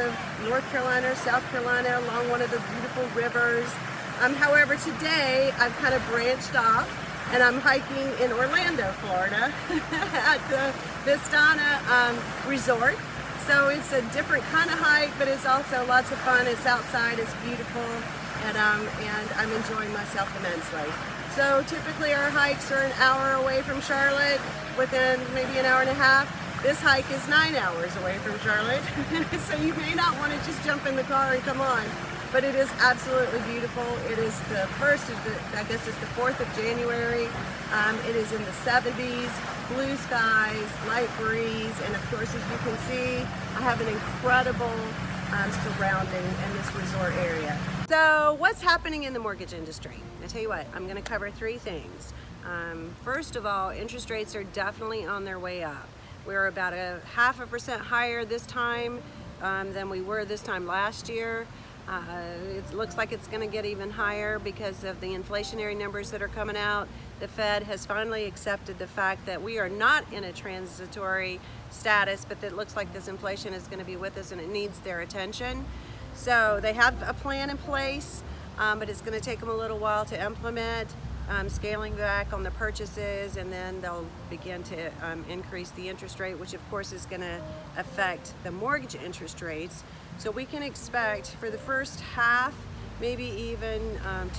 of North Carolina or South Carolina along one of the beautiful rivers. However, today I've kind of branched off and I'm hiking in Orlando, Florida at the Vistana Resort. So it's a different kind of hike, but it's also lots of fun. It's outside, it's beautiful, and I'm enjoying myself immensely. So typically our hikes are an hour away from Charlotte, within maybe an hour and a half. This hike is 9 hours away from Charlotte, so you may not want to just jump in the car and come on, but it is absolutely beautiful. It is the first of the, I guess it's the 4th of January. It is in the 70s, blue skies, light breeze, and of course, as you can see, I have an incredible surrounding in this resort area. So what's happening in the mortgage industry? I tell you what, I'm going to cover 3 things. First of all, interest rates are definitely on their way up. We're about a 0.5% higher this time than we were this time last year. It looks like it's going to get even higher because of the inflationary numbers that are coming out. The Fed has finally accepted the fact that we are not in a transitory status, but it looks like this inflation is going to be with us and it needs their attention. So they have a plan in place, but it's going to take them a little while to implement, scaling back on the purchases, and then they'll begin to increase the interest rate, which of course is going to affect the mortgage interest rates. So we can expect for the first half, maybe even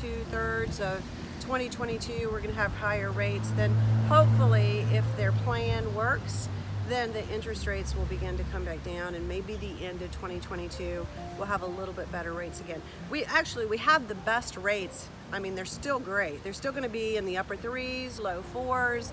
2/3 of 2022, we're going to have higher rates. Then hopefully, if their plan works, then the interest rates will begin to come back down, and maybe the end of 2022 we'll have a little bit better rates again. We have the best rates. I mean, they're still great. They're still going to be in the upper 3s, low 4s,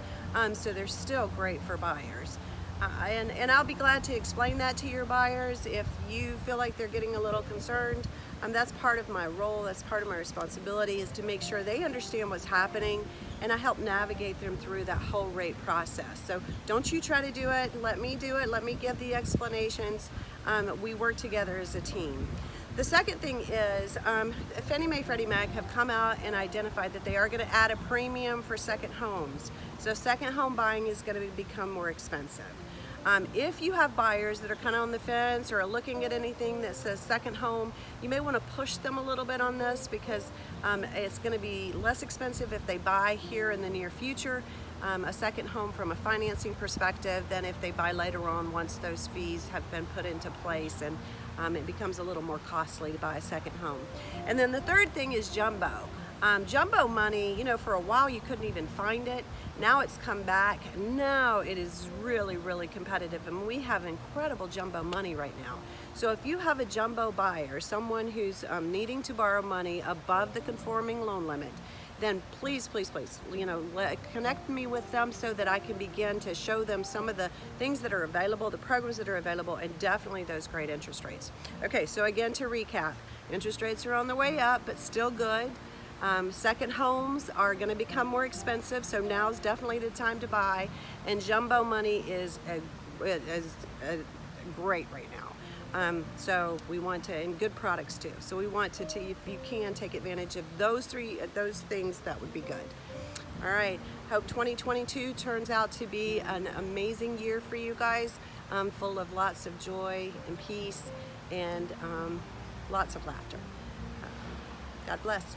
so they're still great for buyers. And I'll be glad to explain that to your buyers if you feel like they're getting a little concerned. That's part of my role, that's part of my responsibility, is to make sure they understand what's happening, and I help navigate them through that whole rate process. So don't you try to do it, let me do it, let me give the explanations. We work together as a team. The second thing is Fannie Mae, Freddie Mac have come out and identified that they are going to add a premium for second homes. So second home buying is going to become more expensive. If you have buyers that are kind of on the fence or are looking at anything that says second home, you may want to push them a little bit on this, because it's going to be less expensive if they buy here in the near future, a second home from a financing perspective, than if they buy later on once those fees have been put into place, and it becomes a little more costly to buy a second home. And then the third thing is jumbo. Jumbo money, you know, for a while you couldn't even find it. Now it's come back. Now it is really, really competitive, and we have incredible jumbo money right now. So if you have a jumbo buyer, someone who's needing to borrow money above the conforming loan limit, then please, please, please, you know, connect me with them so that I can begin to show them some of the things that are available, the programs that are available, and definitely those great interest rates. Okay, so again, to recap, interest rates are on the way up, but still good. Second homes are going to become more expensive, so now's definitely the time to buy. And jumbo money is great right now. So we want to, and good products too. So we want to, if you can, take advantage of those things, that would be good. All right. Hope 2022 turns out to be an amazing year for you guys, full of lots of joy and peace and lots of laughter. God bless.